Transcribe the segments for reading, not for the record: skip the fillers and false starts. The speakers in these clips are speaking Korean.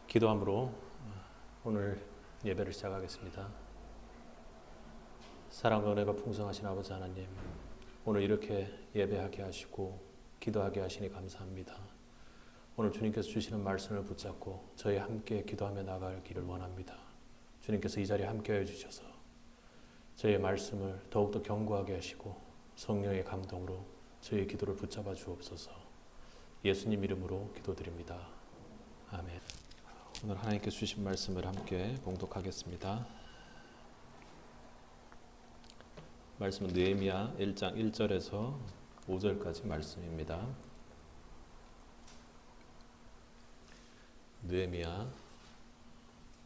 기도함으로 오늘 예배를 시작하겠습니다. 사랑과 은혜가 풍성하신 아버지 하나님, 오늘 이렇게 예배하게 하시고 기도하게 하시니 감사합니다. 오늘 주님께서 주시는 말씀을 붙잡고 저희 함께 기도하며 나가기를 원합니다. 주님께서 이 자리에 함께해 주셔서 저희의 말씀을 더욱더 견고하게 하시고 성령의 감동으로 저희의 기도를 붙잡아 주옵소서. 예수님 이름으로 기도드립니다. 아멘. 오늘 하나님께서 주신 말씀을 함께 봉독하겠습니다. 말씀은 느헤미야 1장 1절에서 5절까지 말씀입니다. 느헤미야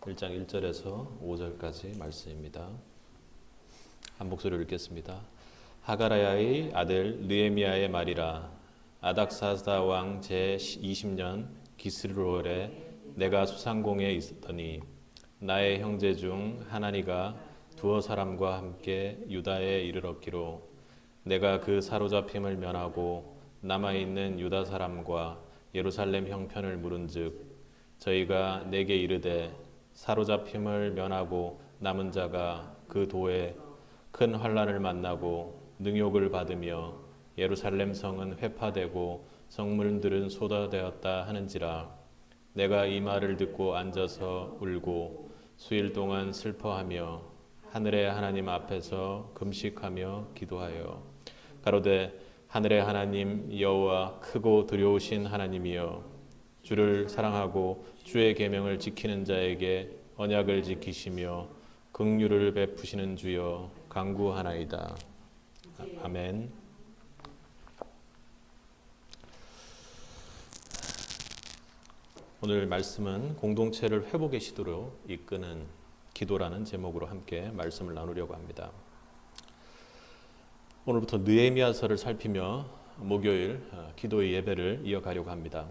1장 1절에서 5절까지 말씀입니다. 한 목소리로 읽겠습니다. 하가라야의 아들 느헤미야의 말이라. 아닥사스다 왕 제20년 기스르월에 내가 수상공에 있었더니 나의 형제 중 하나니가 두어 사람과 함께 유다에 이르렀기로 내가 그 사로잡힘을 면하고 남아있는 유다 사람과 예루살렘 형편을 물은즉 저희가 내게 이르되 사로잡힘을 면하고 남은 자가 그 도에 큰 환난을 만나고 능욕을 받으며 예루살렘 성은 회파되고 성문들은 쏟아되었다 하는지라. 내가 이 말을 듣고 앉아서 울고 수일 동안 슬퍼하며 하늘의 하나님 앞에서 금식하며 기도하여 가로되 하늘의 하나님 여호와 크고 두려우신 하나님이여 주를 사랑하고 주의 계명을 지키는 자에게 언약을 지키시며 긍휼을 베푸시는 주여 간구하나이다. 아멘. 오늘 말씀은 공동체를 회복의 시도로 이끄는 기도라는 제목으로 함께 말씀을 나누려고 합니다. 오늘부터 느헤미야서를 살피며 목요일 기도의 예배를 이어가려고 합니다.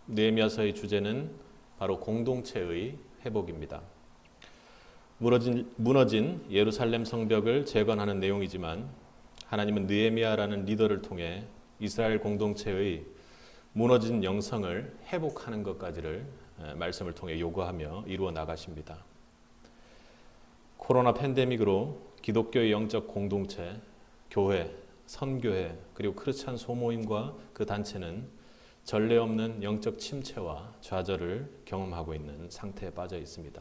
느헤미야서의 주제는 바로 공동체의 회복입니다. 무너진 예루살렘 성벽을 재건하는 내용이지만 하나님은 느헤미야라는 리더를 통해 이스라엘 공동체의 무너진 영성을 회복하는 것까지를 말씀을 통해 요구하며 이루어 나가십니다. 코로나 팬데믹으로 기독교의 영적 공동체, 교회, 선교회 그리고 크리스찬 소모임과 그 단체는 전례 없는 영적 침체와 좌절을 경험하고 있는 상태에 빠져 있습니다.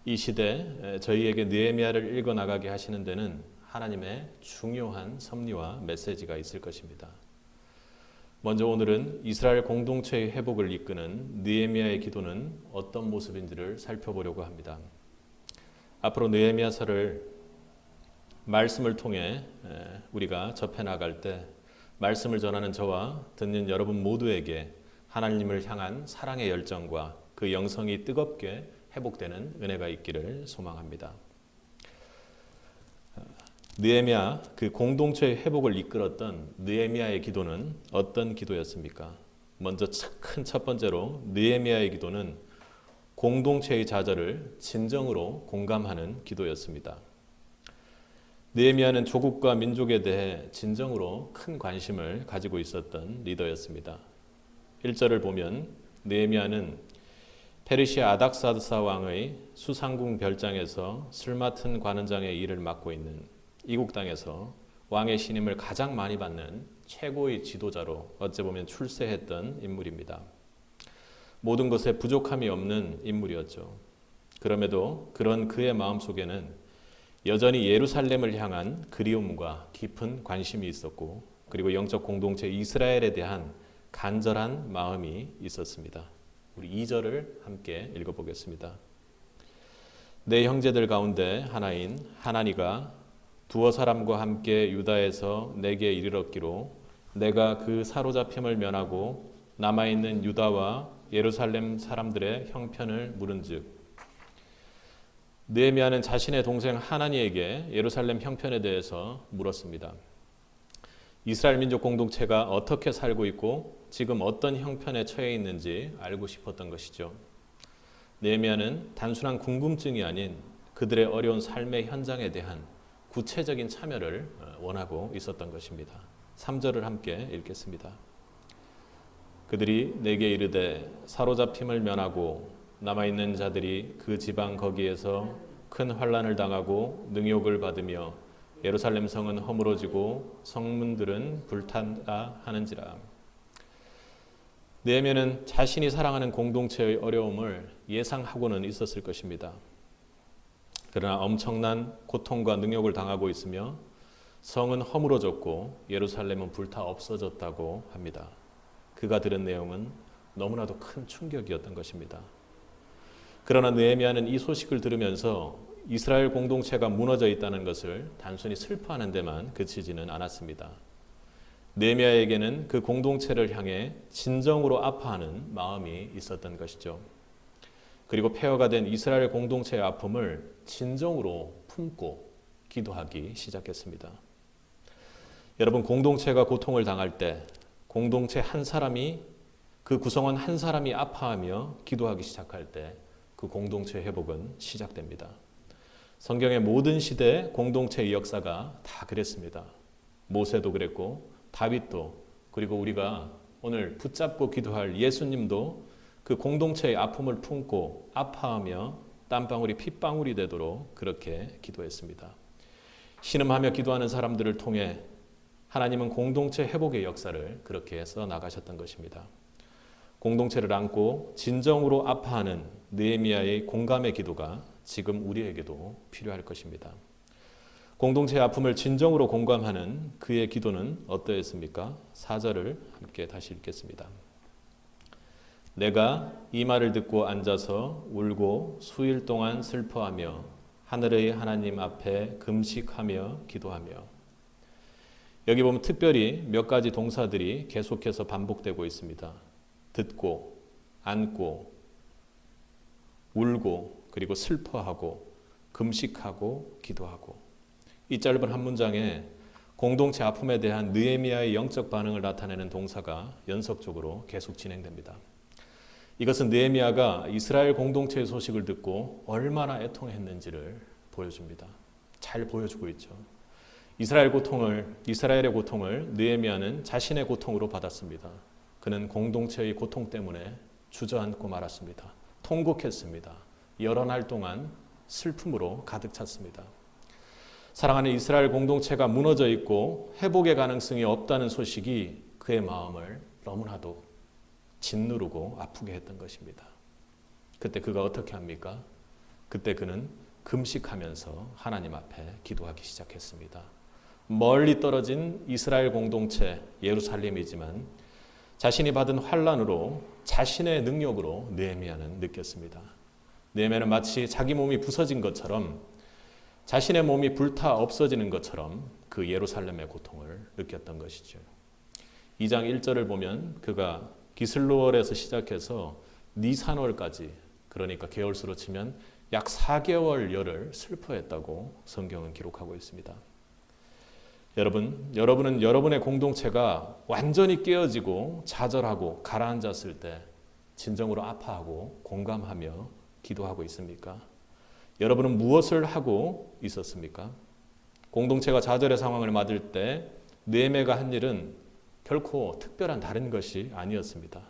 이 시대 저희에게 느헤미야를 읽어 나가게 하시는 데는 하나님의 중요한 섭리와 메시지가 있을 것입니다. 먼저 오늘은 이스라엘 공동체의 회복을 이끄는 느헤미야의 기도는 어떤 모습인지를 살펴보려고 합니다. 앞으로 느헤미야서를 말씀을 통해 우리가 접해 나갈 때 말씀을 전하는 저와 듣는 여러분 모두에게 하나님을 향한 사랑의 열정과 그 영성이 뜨겁게 회복되는 은혜가 있기를 소망합니다. 느헤미야 그 공동체의 회복을 이끌었던 느헤미야의 기도는 어떤 기도였습니까? 먼저 큰 첫 번째로 느헤미야의 기도는 공동체의 좌절을 진정으로 공감하는 기도였습니다. 느헤미야는 조국과 민족에 대해 진정으로 큰 관심을 가지고 있었던 리더였습니다. 1절을 보면 느헤미야는 페르시아 아닥사드사 왕의 수상궁 별장에서 술 맡은 관원장의 일을 맡고 있는 이국 땅에서 왕의 신임을 가장 많이 받는 최고의 지도자로 어찌 보면 출세했던 인물입니다. 모든 것에 부족함이 없는 인물이었죠. 그럼에도 그런 그의 마음속에는 여전히 예루살렘을 향한 그리움과 깊은 관심이 있었고 그리고 영적 공동체 이스라엘에 대한 간절한 마음이 있었습니다. 우리 2절을 함께 읽어보겠습니다. 내 형제들 가운데 하나인 하나니가 두어 사람과 함께 유다에서 내게 이르렀기로 내가 그 사로잡힘을 면하고 남아있는 유다와 예루살렘 사람들의 형편을 물은즉. 느헤미야는 자신의 동생 하나니에게 예루살렘 형편에 대해서 물었습니다. 이스라엘 민족 공동체가 어떻게 살고 있고 지금 어떤 형편에 처해 있는지 알고 싶었던 것이죠. 느헤미야는 단순한 궁금증이 아닌 그들의 어려운 삶의 현장에 대한 구체적인 참여를 원하고 있었던 것입니다. 3절을 함께 읽겠습니다. 그들이 내게 이르되 사로잡힘을 면하고 남아있는 자들이 그 지방 거기에서 큰 환난을 당하고 능욕을 받으며 예루살렘 성은 허물어지고 성문들은 불탄다 하는지라. 느헤미야는 자신이 사랑하는 공동체의 어려움을 예상하고는 있었을 것입니다. 그러나 엄청난 고통과 능욕을 당하고 있으며 성은 허물어졌고 예루살렘은 불타 없어졌다고 합니다. 그가 들은 내용은 너무나도 큰 충격이었던 것입니다. 그러나 느헤미야는 이 소식을 들으면서 이스라엘 공동체가 무너져 있다는 것을 단순히 슬퍼하는 데만 그치지는 않았습니다. 느헤미야에게는 그 공동체를 향해 진정으로 아파하는 마음이 있었던 것이죠. 그리고 폐허가 된 이스라엘 공동체의 아픔을 진정으로 품고 기도하기 시작했습니다. 여러분, 공동체가 고통을 당할 때 공동체 한 사람이, 그 구성원 한 사람이 아파하며 기도하기 시작할 때 그 공동체 회복은 시작됩니다. 성경의 모든 시대 공동체의 역사가 다 그랬습니다. 모세도 그랬고 다윗도, 그리고 우리가 오늘 붙잡고 기도할 예수님도 그 공동체의 아픔을 품고 아파하며 땀방울이 핏방울이 되도록 그렇게 기도했습니다. 신음하며 기도하는 사람들을 통해 하나님은 공동체 회복의 역사를 그렇게 써 나가셨던 것입니다. 공동체를 안고 진정으로 아파하는 느헤미야의 공감의 기도가 지금 우리에게도 필요할 것입니다. 공동체의 아픔을 진정으로 공감하는 그의 기도는 어떠했습니까? 4절을 함께 다시 읽겠습니다. 내가 이 말을 듣고 앉아서 울고 수일 동안 슬퍼하며 하늘의 하나님 앞에 금식하며 기도하며. 여기 보면 특별히 몇 가지 동사들이 계속해서 반복되고 있습니다. 듣고, 안고, 울고, 그리고 슬퍼하고, 금식하고, 기도하고. 이 짧은 한 문장에 공동체 아픔에 대한 느헤미야의 영적 반응을 나타내는 동사가 연속적으로 계속 진행됩니다. 이것은 느헤미야가 이스라엘 공동체의 소식을 듣고 얼마나 애통했는지를 보여줍니다. 잘 보여주고 있죠. 이스라엘의 고통을 느헤미야는 자신의 고통으로 받았습니다. 그는 공동체의 고통 때문에 주저앉고 말았습니다. 통곡했습니다. 여러 날 동안 슬픔으로 가득 찼습니다. 사랑하는 이스라엘 공동체가 무너져 있고 회복의 가능성이 없다는 소식이 그의 마음을 너무나도 짓누르고 아프게 했던 것입니다. 그때 그가 어떻게 합니까? 그때 그는 금식하면서 하나님 앞에 기도하기 시작했습니다. 멀리 떨어진 이스라엘 공동체 예루살렘이지만 자신이 받은 환난으로, 자신의 능력으로 느헤미야는 느꼈습니다. 느헤미야는 마치 자기 몸이 부서진 것처럼, 자신의 몸이 불타 없어지는 것처럼 그 예루살렘의 고통을 느꼈던 것이죠. 2장 1절을 보면 그가 기슬로월에서 시작해서 니산월까지, 그러니까 개월수로 치면 약 4개월 열을 슬퍼했다고 성경은 기록하고 있습니다. 여러분은 여러분의 공동체가 완전히 깨어지고 좌절하고 가라앉았을 때 진정으로 아파하고 공감하며 기도하고 있습니까? 여러분은 무엇을 하고 있었습니까? 공동체가 좌절의 상황을 맞을 때 느헤미야가 한 일은 결코 특별한 다른 것이 아니었습니다.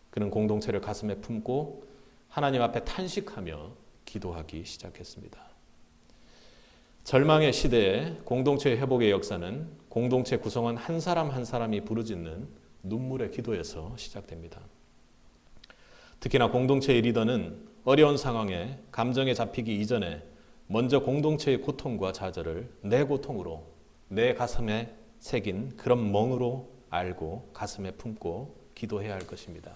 그는 공동체를 가슴에 품고 하나님 앞에 탄식하며 기도하기 시작했습니다. 절망의 시대에 공동체의 회복의 역사는 공동체 구성원 한 사람 한 사람이 부르짖는 눈물의 기도에서 시작됩니다. 특히나 공동체의 리더는 어려운 상황에 감정에 잡히기 이전에 먼저 공동체의 고통과 좌절을 내 고통으로, 내 가슴에 새긴 그런 멍으로 알고 가슴에 품고 기도해야 할 것입니다.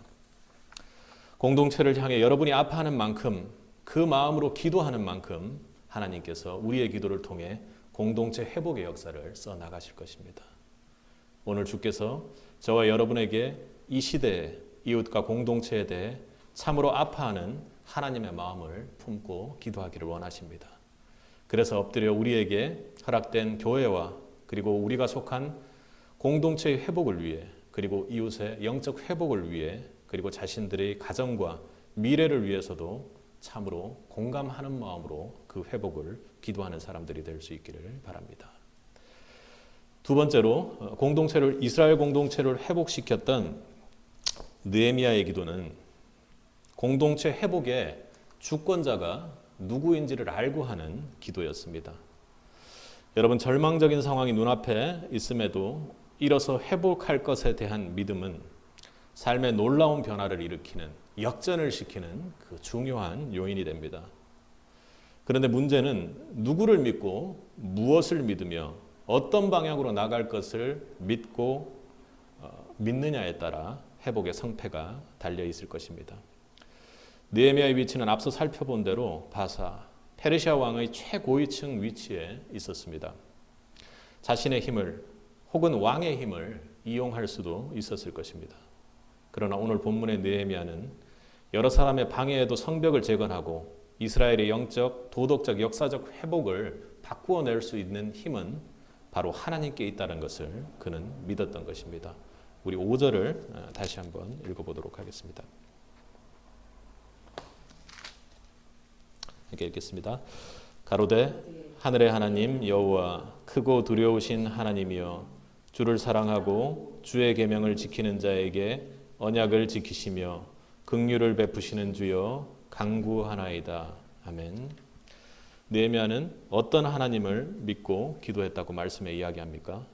공동체를 향해 여러분이 아파하는 만큼, 그 마음으로 기도하는 만큼 하나님께서 우리의 기도를 통해 공동체 회복의 역사를 써나가실 것입니다. 오늘 주께서 저와 여러분에게 이 시대의 이웃과 공동체에 대해 참으로 아파하는 하나님의 마음을 품고 기도하기를 원하십니다. 그래서 엎드려 우리에게 허락된 교회와 그리고 우리가 속한 공동체의 회복을 위해, 그리고 이웃의 영적 회복을 위해, 그리고 자신들의 가정과 미래를 위해서도 참으로 공감하는 마음으로 그 회복을 기도하는 사람들이 될 수 있기를 바랍니다. 두 번째로 이스라엘 공동체를 회복시켰던 느헤미야의 기도는 공동체 회복의 주권자가 누구인지를 알고 하는 기도였습니다. 여러분, 절망적인 상황이 눈앞에 있음에도 일어서 회복할 것에 대한 믿음은 삶의 놀라운 변화를 일으키는, 역전을 시키는 그 중요한 요인이 됩니다. 그런데 문제는 누구를 믿고 무엇을 믿으며 어떤 방향으로 나갈 것을 믿느냐에 따라 회복의 성패가 달려 있을 것입니다. 느헤미야의 위치는 앞서 살펴본 대로 바사, 페르시아 왕의 최고위층 위치에 있었습니다. 자신의 힘을 혹은 왕의 힘을 이용할 수도 있었을 것입니다. 그러나 오늘 본문의 느헤미야는 여러 사람의 방해에도 성벽을 재건하고 이스라엘의 영적, 도덕적, 역사적 회복을 바꾸어낼 수 있는 힘은 바로 하나님께 있다는 것을 그는 믿었던 것입니다. 우리 5절을 다시 한번 읽어보도록 하겠습니다. 이렇게 읽겠습니다. 가로되 하늘의 하나님 여호와 크고 두려우신 하나님이여 주를 사랑하고 주의 계명을 지키는 자에게 언약을 지키시며 긍휼을 베푸시는 주여 간구하나이다. 아멘. 느헤미야는 어떤 하나님을 믿고 기도했다고 말씀에 이야기합니까?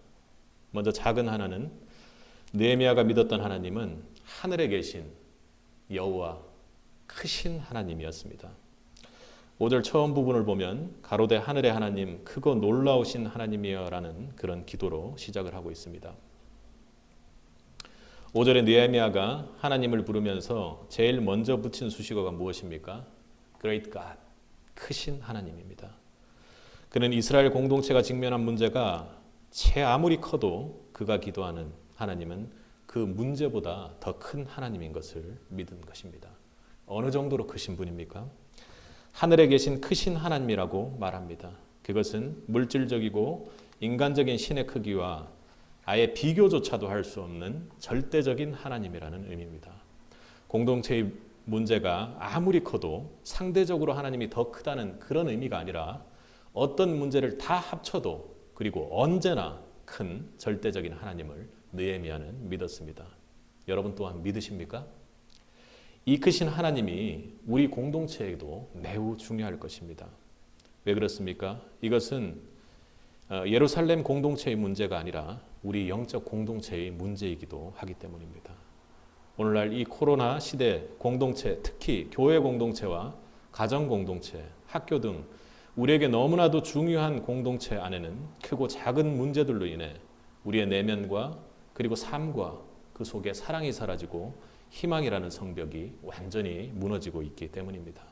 먼저 작은 하나는 느헤미야가 믿었던 하나님은 하늘에 계신 여호와 크신 하나님이었습니다. 5절 처음 부분을 보면 가로되 하늘의 하나님 크고 놀라우신 하나님이여라는 그런 기도로 시작을 하고 있습니다. 5절에 느헤미야가 하나님을 부르면서 제일 먼저 붙인 수식어가 무엇입니까? Great God, 크신 하나님입니다. 그는 이스라엘 공동체가 직면한 문제가 채 아무리 커도 그가 기도하는 하나님은 그 문제보다 더 큰 하나님인 것을 믿은 것입니다. 어느 정도로 크신 분입니까? 하늘에 계신 크신 하나님이라고 말합니다. 그것은 물질적이고 인간적인 신의 크기와 아예 비교조차도 할 수 없는 절대적인 하나님이라는 의미입니다. 공동체의 문제가 아무리 커도 상대적으로 하나님이 더 크다는 그런 의미가 아니라 어떤 문제를 다 합쳐도 그리고 언제나 큰 절대적인 하나님을 느헤미야는 믿었습니다. 여러분 또한 믿으십니까? 이 크신 하나님이 우리 공동체에도 매우 중요할 것입니다. 왜 그렇습니까? 이것은 예루살렘 공동체의 문제가 아니라 우리 영적 공동체의 문제이기도 하기 때문입니다. 오늘날 이 코로나 시대 공동체, 특히 교회 공동체와 가정 공동체, 학교 등 우리에게 너무나도 중요한 공동체 안에는 크고 작은 문제들로 인해 우리의 내면과 그리고 삶과 그 속에 사랑이 사라지고 희망이라는 성벽이 완전히 무너지고 있기 때문입니다.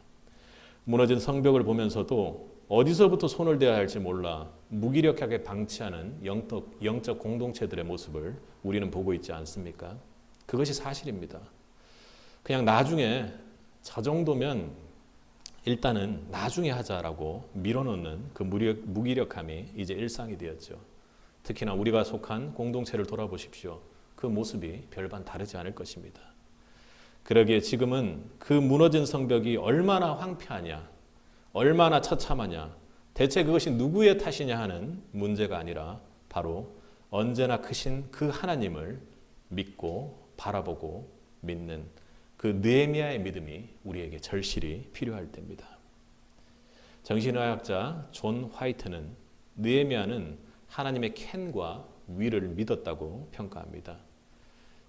무너진 성벽을 보면서도 어디서부터 손을 대야 할지 몰라 무기력하게 방치하는 영적 공동체들의 모습을 우리는 보고 있지 않습니까? 그것이 사실입니다. 그냥 나중에 저 정도면 일단은 나중에 하자라고 밀어놓는 그 무기력함이 이제 일상이 되었죠. 특히나 우리가 속한 공동체를 돌아보십시오. 그 모습이 별반 다르지 않을 것입니다. 그러기에 지금은 그 무너진 성벽이 얼마나 황폐하냐, 얼마나 처참하냐, 대체 그것이 누구의 탓이냐 하는 문제가 아니라 바로 언제나 크신 그 하나님을 믿고 바라보고 믿는 그 느헤미야의 믿음이 우리에게 절실히 필요할 때입니다. 정신의학자 존 화이트는 느헤미야는 하나님의 캔과 위를 믿었다고 평가합니다.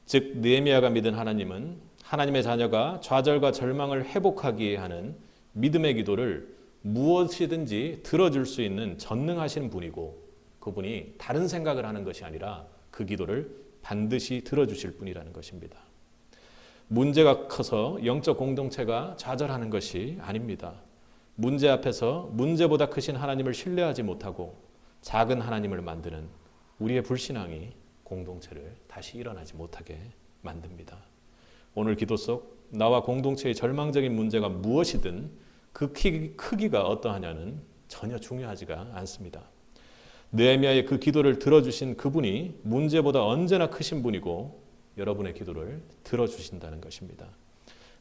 즉 느헤미야가 믿은 하나님은 하나님의 자녀가 좌절과 절망을 회복하기 하는 믿음의 기도를 무엇이든지 들어줄 수 있는 전능하신 분이고 그분이 다른 생각을 하는 것이 아니라 그 기도를 반드시 들어주실 분이라는 것입니다. 문제가 커서 영적 공동체가 좌절하는 것이 아닙니다. 문제 앞에서 문제보다 크신 하나님을 신뢰하지 못하고 작은 하나님을 만드는 우리의 불신앙이 공동체를 다시 일어나지 못하게 만듭니다. 오늘 기도 속 나와 공동체의 절망적인 문제가 무엇이든 그 크기가 어떠하냐는 전혀 중요하지가 않습니다. 느헤미야의 그 기도를 들어주신 그분이 문제보다 언제나 크신 분이고 여러분의 기도를 들어주신다는 것입니다.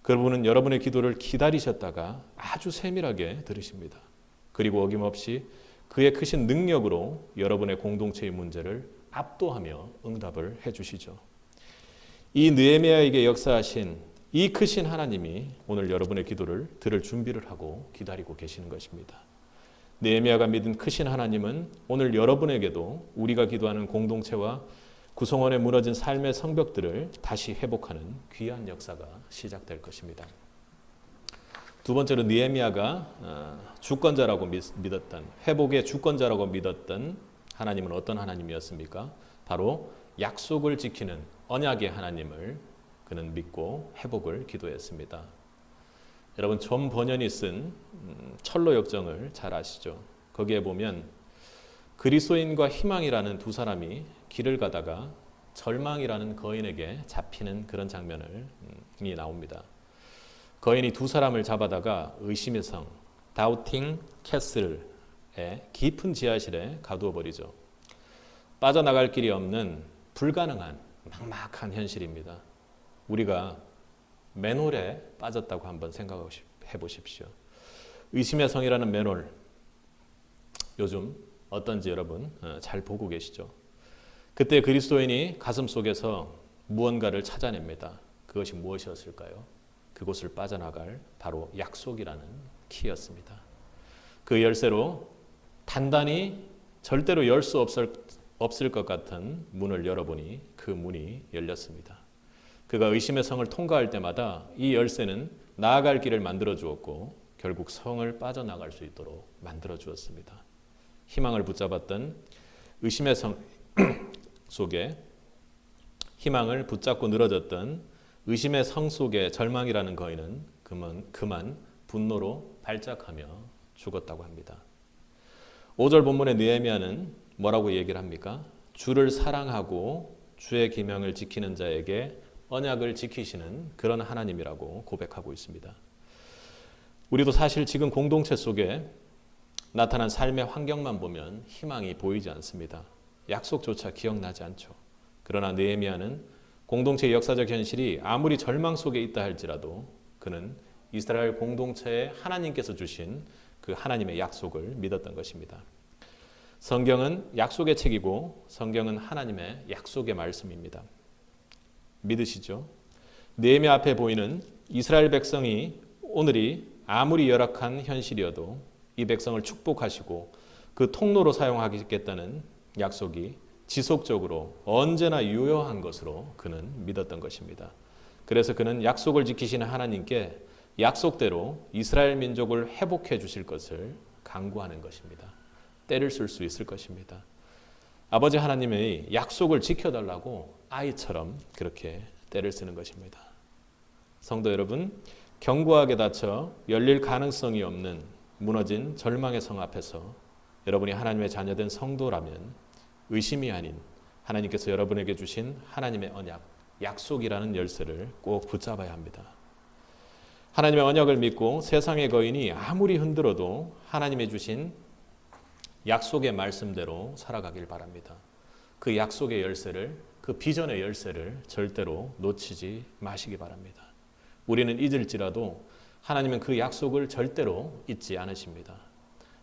그분은 여러분의 기도를 기다리셨다가 아주 세밀하게 들으십니다. 그리고 어김없이 그의 크신 능력으로 여러분의 공동체의 문제를 압도하며 응답을 해주시죠. 이 느헤미야에게 역사하신 이 크신 하나님이 오늘 여러분의 기도를 들을 준비를 하고 기다리고 계시는 것입니다. 느헤미야가 믿은 크신 하나님은 오늘 여러분에게도 우리가 기도하는 공동체와 구성원의 무너진 삶의 성벽들을 다시 회복하는 귀한 역사가 시작될 것입니다. 두 번째로 느헤미야가 주권자라고 믿었던, 회복의 주권자라고 믿었던 하나님은 어떤 하나님이었습니까? 바로 약속을 지키는 언약의 하나님을 그는 믿고 회복을 기도했습니다. 여러분 존 버년이 쓴 철로 역정을 잘 아시죠? 거기에 보면 그리스도인과 희망이라는 두 사람이 길을 가다가 절망이라는 거인에게 잡히는 그런 장면이 나옵니다. 거인이 두 사람을 잡아다가 의심의 성 다우팅 캐슬의 깊은 지하실에 가두어 버리죠. 빠져나갈 길이 없는 불가능한 막막한 현실입니다. 우리가 맨홀에 빠졌다고 한번 생각해 보십시오. 의심의 성이라는 맨홀 요즘 어떤지 여러분 잘 보고 계시죠? 그때 그리스도인이 가슴 속에서 무언가를 찾아냅니다. 그것이 무엇이었을까요? 그곳을 빠져나갈 바로 약속이라는 키였습니다. 그 열쇠로 단단히 절대로 열 수 없을 것 같은 문을 열어보니 그 문이 열렸습니다. 그가 의심의 성을 통과할 때마다 이 열쇠는 나아갈 길을 만들어 주었고 결국 성을 빠져나갈 수 있도록 만들어 주었습니다. 희망을 붙잡았던 의심의 성 속에 희망을 붙잡고 늘어졌던 의심의 성 속의 절망이라는 거인은 그만 분노로 발작하며 죽었다고 합니다. 5절 본문의 느헤미야는 뭐라고 얘기를 합니까? 주를 사랑하고 주의 계명을 지키는 자에게 언약을 지키시는 그런 하나님이라고 고백하고 있습니다. 우리도 사실 지금 공동체 속에 나타난 삶의 환경만 보면 희망이 보이지 않습니다. 약속조차 기억나지 않죠. 그러나 느헤미야는 공동체의 역사적 현실이 아무리 절망 속에 있다 할지라도 그는 이스라엘 공동체에 하나님께서 주신 그 하나님의 약속을 믿었던 것입니다. 성경은 약속의 책이고 성경은 하나님의 약속의 말씀입니다. 믿으시죠? 느헤미야 앞에 보이는 이스라엘 백성이 오늘이 아무리 열악한 현실이어도 이 백성을 축복하시고 그 통로로 사용하겠다는 약속이 지속적으로 언제나 유효한 것으로 그는 믿었던 것입니다. 그래서 그는 약속을 지키시는 하나님께 약속대로 이스라엘 민족을 회복해 주실 것을 간구하는 것입니다. 때를 쓸 수 있을 것입니다. 아버지 하나님의 약속을 지켜달라고 아이처럼 그렇게 때를 쓰는 것입니다. 성도 여러분, 견고하게 닫혀 열릴 가능성이 없는 무너진 절망의 성 앞에서 여러분이 하나님의 자녀된 성도라면 의심이 아닌 하나님께서 여러분에게 주신 하나님의 언약, 약속이라는 열쇠를 꼭 붙잡아야 합니다. 하나님의 언약을 믿고 세상의 거인이 아무리 흔들어도 하나님의 주신 약속의 말씀대로 살아가길 바랍니다. 그 약속의 열쇠를, 그 비전의 열쇠를 절대로 놓치지 마시기 바랍니다. 우리는 잊을지라도 하나님은 그 약속을 절대로 잊지 않으십니다.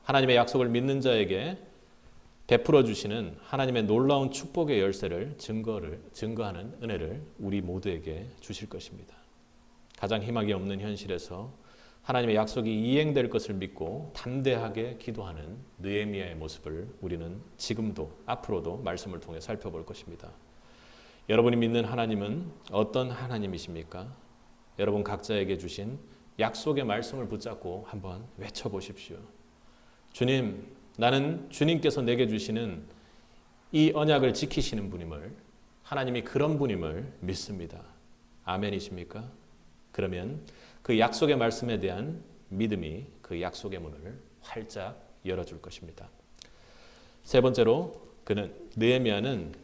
하나님의 약속을 믿는 자에게 베풀어 주시는 하나님의 놀라운 축복의 열쇠를 증거하는 은혜를 우리 모두에게 주실 것입니다. 가장 희망이 없는 현실에서 하나님의 약속이 이행될 것을 믿고 담대하게 기도하는 느헤미야의 모습을 우리는 지금도 앞으로도 말씀을 통해 살펴볼 것입니다. 여러분이 믿는 하나님은 어떤 하나님이십니까? 여러분 각자에게 주신 약속의 말씀을 붙잡고 한번 외쳐보십시오. 주님, 나는 주님께서 내게 주시는 이 언약을 지키시는 분임을, 하나님이 그런 분임을 믿습니다. 아멘이십니까? 그러면 그 약속의 말씀에 대한 믿음이 그 약속의 문을 활짝 열어줄 것입니다. 세 번째로 느헤미야는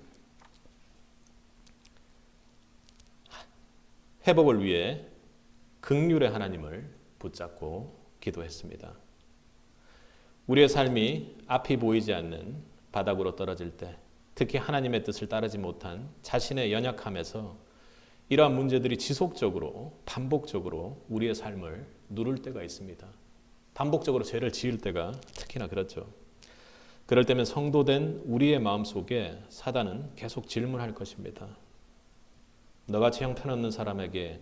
회복을 위해 긍휼의 하나님을 붙잡고 기도했습니다. 우리의 삶이 앞이 보이지 않는 바닥으로 떨어질 때, 특히 하나님의 뜻을 따르지 못한 자신의 연약함에서 이러한 문제들이 지속적으로 반복적으로 우리의 삶을 누를 때가 있습니다. 반복적으로 죄를 지을 때가 특히나 그렇죠. 그럴 때면 성도된 우리의 마음속에 사단은 계속 질문할 것입니다. 너같이 형편없는 사람에게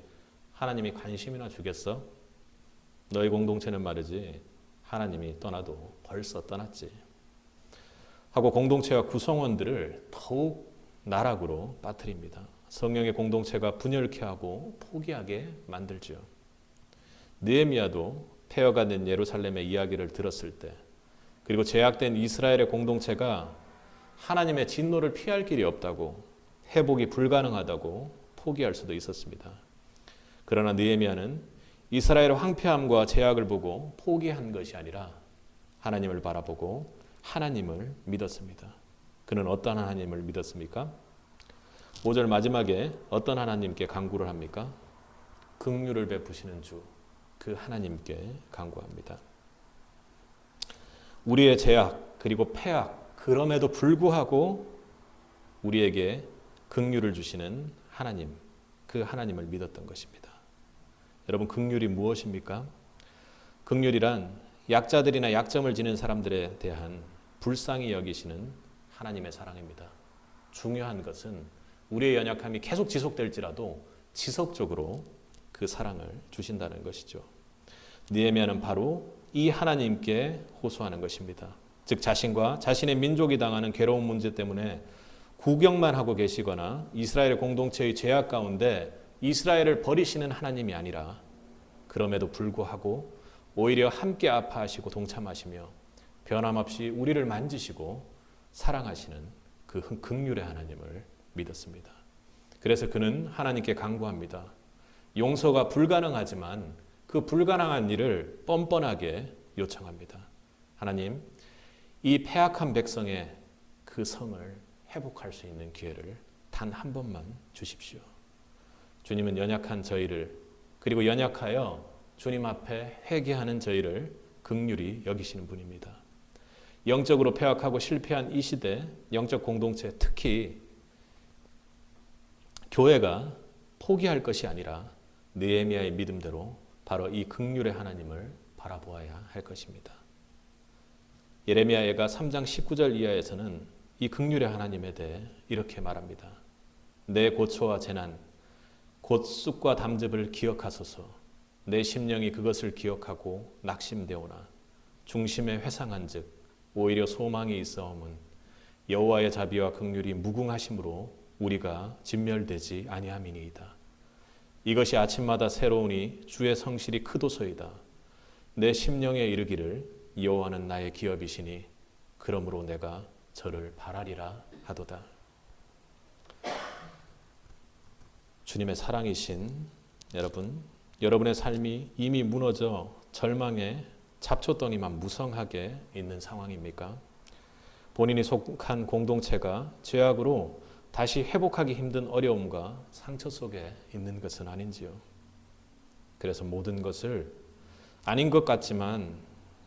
하나님이 관심이나 주겠어? 너희 공동체는 말이지 하나님이 떠나도 벌써 떠났지 하고 공동체와 구성원들을 더욱 나락으로 빠뜨립니다. 성령의 공동체가 분열케 하고 포기하게 만들죠. 느헤미야도 폐허가 된 예루살렘의 이야기를 들었을 때, 그리고 제약된 이스라엘의 공동체가 하나님의 진노를 피할 길이 없다고, 회복이 불가능하다고 포기할 수도 있었습니다. 그러나 느헤미야는 이스라엘의 황폐함과 제약을 보고 포기한 것이 아니라 하나님을 바라보고 하나님을 믿었습니다. 그는 어떤 하나님을 믿었습니까? 5절 마지막에 어떤 하나님께 간구를 합니까? 긍휼을 베푸시는 주, 그 하나님께 간구합니다. 우리의 제약 그리고 폐악, 그럼에도 불구하고 우리에게 긍휼을 주시는 하나님, 그 하나님을 믿었던 것입니다. 여러분, 긍휼이 무엇입니까? 긍휼이란 약자들이나 약점을 지닌 사람들에 대한 불쌍히 여기시는 하나님의 사랑입니다. 중요한 것은 우리의 연약함이 계속 지속될지라도 지속적으로 그 사랑을 주신다는 것이죠. 느헤미야는 바로 이 하나님께 호소하는 것입니다. 즉 자신과 자신의 민족이 당하는 괴로운 문제 때문에 구경만 하고 계시거나 이스라엘 공동체의 죄악 가운데 이스라엘을 버리시는 하나님이 아니라 그럼에도 불구하고 오히려 함께 아파하시고 동참하시며 변함없이 우리를 만지시고 사랑하시는 그 긍휼의 하나님을 믿었습니다. 그래서 그는 하나님께 간구합니다. 용서가 불가능하지만 그 불가능한 일을 뻔뻔하게 요청합니다. 하나님, 이 패악한 백성의 그 성을 회복할 수 있는 기회를 단 한 번만 주십시오. 주님은 연약한 저희를, 그리고 연약하여 주님 앞에 회개하는 저희를 긍휼히 여기시는 분입니다. 영적으로 패악하고 실패한 이 시대 영적 공동체, 특히 교회가 포기할 것이 아니라 느헤미야의 믿음대로 바로 이 긍휼의 하나님을 바라보아야 할 것입니다. 예레미야가 3장 19절 이하에서는 이 긍휼의 하나님에 대해 이렇게 말합니다. 내 고초와 재난, 곧 쑥과 담즙을 기억하소서. 내 심령이 그것을 기억하고 낙심되오나 중심에 회상한즉 오히려 소망이 있어옴은 여호와의 자비와 긍휼이 무궁하심으로 우리가 진멸되지 아니함이니이다. 이것이 아침마다 새로우니 주의 성실이 크도소이다. 내 심령에 이르기를 여호와는 나의 기업이시니 그러므로 내가 저를 바라리라 하도다. 주님의 사랑이신 여러분, 여러분의 삶이 이미 무너져 절망의 잡초덩이만 무성하게 있는 상황입니까? 본인이 속한 공동체가 죄악으로 다시 회복하기 힘든 어려움과 상처 속에 있는 것은 아닌지요? 그래서 모든 것을 아닌 것 같지만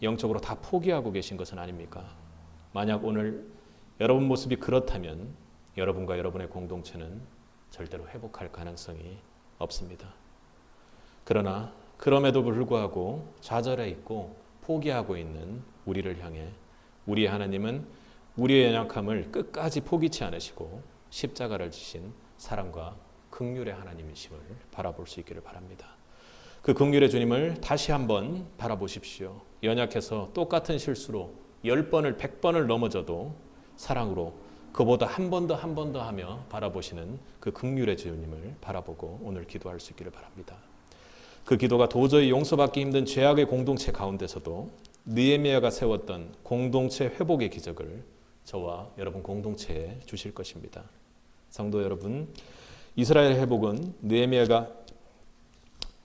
영적으로 다 포기하고 계신 것은 아닙니까? 만약 오늘 여러분 모습이 그렇다면 여러분과 여러분의 공동체는 절대로 회복할 가능성이 없습니다. 그러나 그럼에도 불구하고 좌절해 있고 포기하고 있는 우리를 향해 우리의 하나님은 우리의 연약함을 끝까지 포기치 않으시고 십자가를 지신 사랑과 긍휼의 하나님이심을 바라볼 수 있기를 바랍니다. 그 긍휼의 주님을 다시 한번 바라보십시오. 연약해서 똑같은 실수로 10번을 100번을 넘어져도 사랑으로 그보다 한 번 더 한 번 더 하며 바라보시는 그 긍휼의 주님을 바라보고 오늘 기도할 수 있기를 바랍니다. 그 기도가 도저히 용서받기 힘든 죄악의 공동체 가운데서도 느헤미야가 세웠던 공동체 회복의 기적을 저와 여러분 공동체에 주실 것입니다. 성도 여러분, 이스라엘 회복은 느헤미야가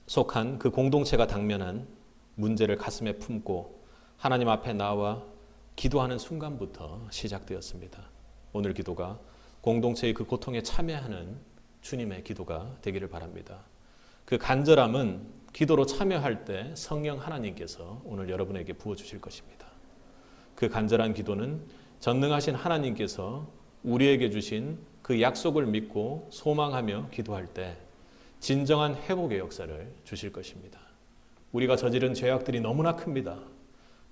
속한 그 공동체가 당면한 문제를 가슴에 품고 하나님 앞에 나와 기도하는 순간부터 시작되었습니다. 오늘 기도가 공동체의 그 고통에 참여하는 주님의 기도가 되기를 바랍니다. 그 간절함은 기도로 참여할 때 성령 하나님께서 오늘 여러분에게 부어주실 것입니다. 그 간절한 기도는 전능하신 하나님께서 우리에게 주신 그 약속을 믿고 소망하며 기도할 때 진정한 회복의 역사를 주실 것입니다. 우리가 저지른 죄악들이 너무나 큽니다.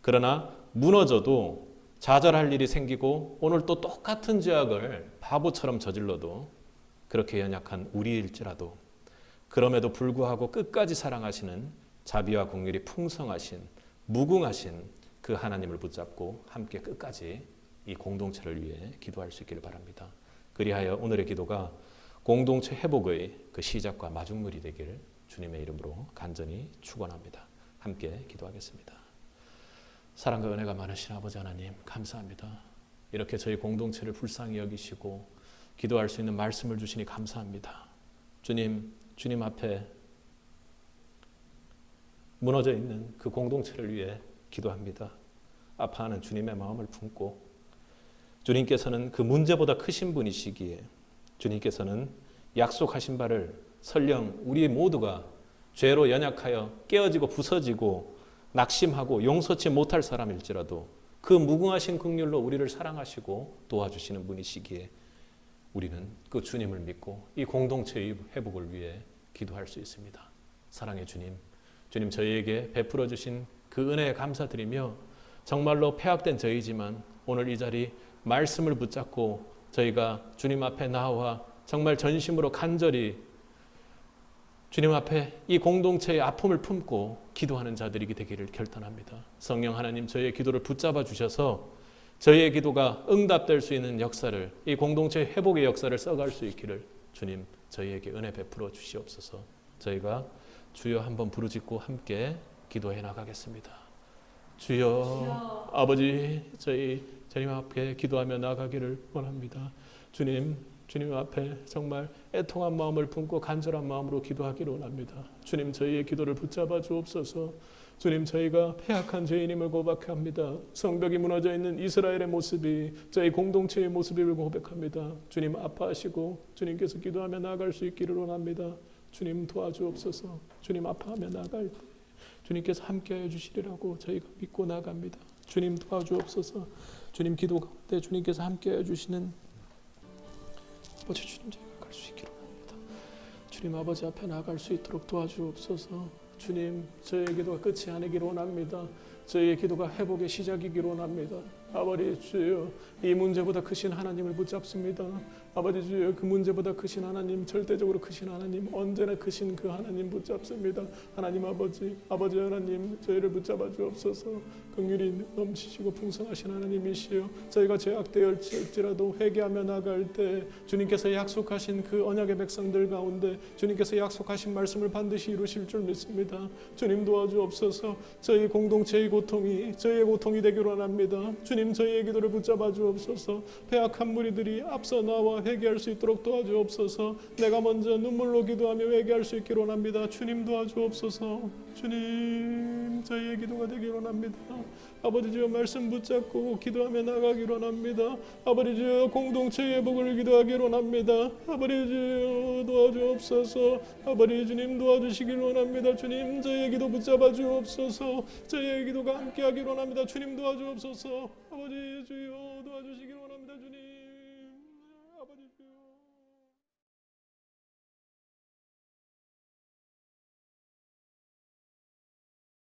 그러나 무너져도 좌절할 일이 생기고 오늘 또 똑같은 죄악을 바보처럼 저질러도 그렇게 연약한 우리일지라도 그럼에도 불구하고 끝까지 사랑하시는 자비와 긍휼이 풍성하신 무궁하신 그 하나님을 붙잡고 함께 끝까지 이 공동체를 위해 기도할 수 있기를 바랍니다. 그리하여 오늘의 기도가 공동체 회복의 그 시작과 마중물이 되기를 주님의 이름으로 간절히 축원합니다. 함께 기도하겠습니다. 사랑과 은혜가 많으신 아버지 하나님 감사합니다. 이렇게 저희 공동체를 불쌍히 여기시고 기도할 수 있는 말씀을 주시니 감사합니다. 주님 앞에 무너져 있는 그 공동체를 위해 기도합니다. 아파하는 주님의 마음을 품고 주님께서는 그 문제보다 크신 분이시기에 주님께서는 약속하신 바를 설령 우리 모두가 죄로 연약하여 깨어지고 부서지고 낙심하고 용서치 못할 사람일지라도 그 무궁하신 긍휼로 우리를 사랑하시고 도와주시는 분이시기에 우리는 그 주님을 믿고 이 공동체의 회복을 위해 기도할 수 있습니다. 사랑의 주님 저희에게 베풀어 주신 그 은혜에 감사드리며 정말로 패악된 저희지만 오늘 이 자리 말씀을 붙잡고 저희가 주님 앞에 나와 정말 전심으로 간절히 주님 앞에 이 공동체의 아픔을 품고 기도하는 자들이 되기를 결단합니다. 성령 하나님 저희의 기도를 붙잡아 주셔서 저희의 기도가 응답될 수 있는 역사를 이 공동체 회복의 역사를 써갈 수 있기를 주님 저희에게 은혜 베풀어 주시옵소서. 저희가 주여 한번 부르짖고 함께 기도해 나가겠습니다. 주여 아버지 저희 주님 앞에 기도하며 나가기를 원합니다. 주님 앞에 정말 애통한 마음을 품고 간절한 마음으로 기도하기를 원합니다. 주님 저희의 기도를 붙잡아 주옵소서. 주님 저희가 패악한 죄인임을 고백합니다. 성벽이 무너져 있는 이스라엘의 모습이 저희 공동체의 모습임을 고백합니다. 주님 아파하시고 주님께서 기도하며 나아갈 수 있기를 원합니다. 주님 도와주옵소서. 주님 아파하며 나아갈 때 주님께서 함께하여 주시리라고 저희가 믿고 나갑니다. 주님 도와주옵소서. 주님 기도 가운데 주님께서 함께하여 주시는 아버지 주님 저희가 갈 수 있기를 원합니다. 주님 아버지 앞에 나아갈 수 있도록 도와주옵소서. 주님 저희의 기도가 끝이 아니기를 원합니다. 저희의 기도가 회복의 시작이기를 원합니다. 아버지 주여 이 문제보다 크신 하나님을 붙잡습니다. 아버지 주여 그 문제보다 크신 하나님 절대적으로 크신 하나님 언제나 크신 그 하나님 붙잡습니다. 하나님 아버지 하나님 저희를 붙잡아 주옵소서. 긍휼이 넘치시고 풍성하신 하나님이시여 저희가 죄악되었을지라도 회개하며 나갈 때 주님께서 약속하신 그 언약의 백성들 가운데 주님께서 약속하신 말씀을 반드시 이루실 줄 믿습니다. 주님 도와주옵소서. 저희 공동체의 고통이 저희의 고통이 되기를 원합니다. 주님 저희의 기도를 붙잡아 주옵소서. 패악한 무리들이 앞서 나와 회개할 수 있도록 도와주옵소서. 내가 먼저 눈물로 기도하며 회개할 수 있기를 원합니다. 주님 도와주옵소서. 주님 저희의 기도가 되기를 원합니다. 아버지 주여 말씀 붙잡고 기도하며 나가기를 원합니다. 아버지 주여 공동체의 회복을 기도하기를 원합니다. 아버지 주여 도와주옵소서. 아버지 주님 도와주시기를 원합니다. 주님 저희의 기도 붙잡아 주옵소서. 저희의 기도가 함께하기를 원합니다. 주님 도와주옵소서. 아버지 주여 도와주시기